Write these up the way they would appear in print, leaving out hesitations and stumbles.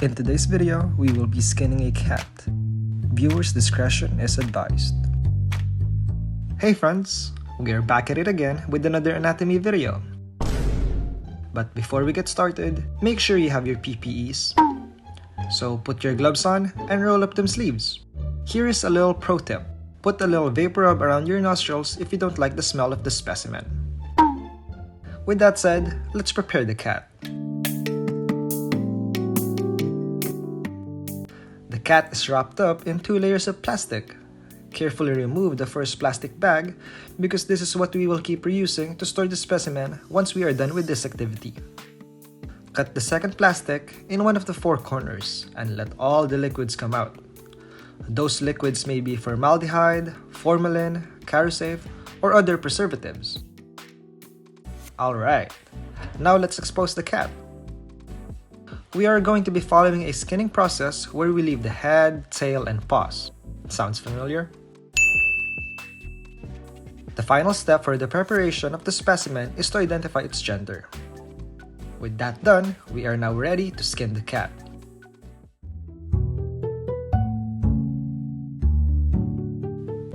In today's video, we will be skinning a cat. Viewers' discretion is advised. Hey friends, we are back at it again with another anatomy video. But before we get started, make sure you have your PPEs. So put your gloves on and roll up them sleeves. Here is a little pro tip. Put a little vapor rub around your nostrils if you don't like the smell of the specimen. With that said, let's prepare the cat. The cat is wrapped up in 2 layers of plastic. Carefully remove the first plastic bag because this is what we will keep reusing to store the specimen once we are done with this activity. Cut the second plastic in one of the 4 corners and let all the liquids come out. Those liquids may be formaldehyde, formalin, carosafe, or other preservatives. Alright, now let's expose the cat. We are going to be following a skinning process where we leave the head, tail, and paws. Sounds familiar? The final step for the preparation of the specimen is to identify its gender. With that done, we are now ready to skin the cat.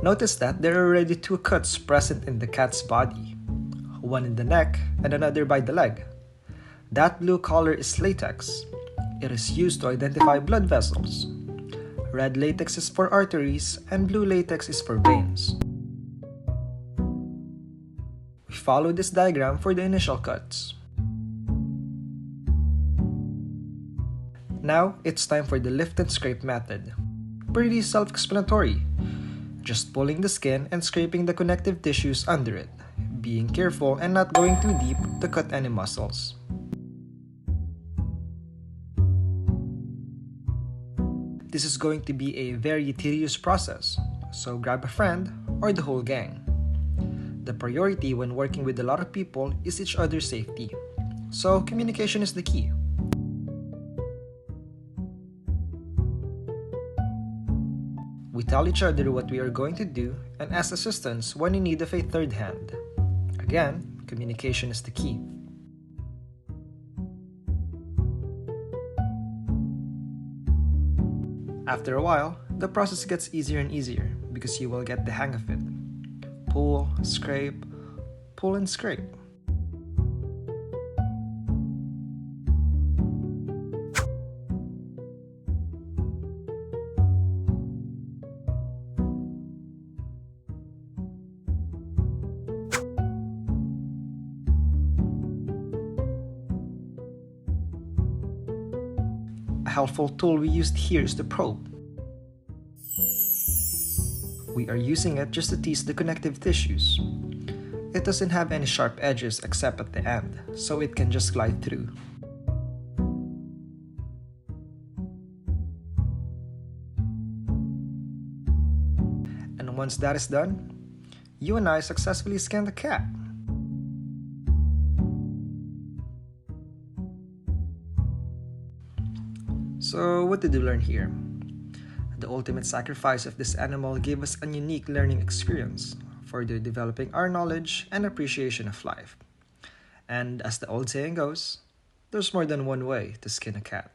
Notice that there are already 2 cuts present in the cat's body, one in the neck and another by the leg. That blue color is latex. It is used to identify blood vessels. Red latex is for arteries and blue latex is for veins. We follow this diagram for the initial cuts. Now, it's time for the lift and scrape method. Pretty self-explanatory. Just pulling the skin and scraping the connective tissues under it, being careful and not going too deep to cut any muscles. This is going to be a very tedious process, so grab a friend or the whole gang. The priority when working with a lot of people is each other's safety, so communication is the key. We tell each other what we are going to do and ask assistance when in need of a third hand. Again, communication is the key. After a while, the process gets easier and easier because you will get the hang of it. Pull, scrape, pull and scrape. A helpful tool we used here is the probe. We are using it just to tease the connective tissues. It doesn't have any sharp edges except at the end, so it can just glide through. And once that is done, you and I successfully scan the cat. So what did we learn here? The ultimate sacrifice of this animal gave us a unique learning experience, further developing our knowledge and appreciation of life. And as the old saying goes, there's more than one way to skin a cat.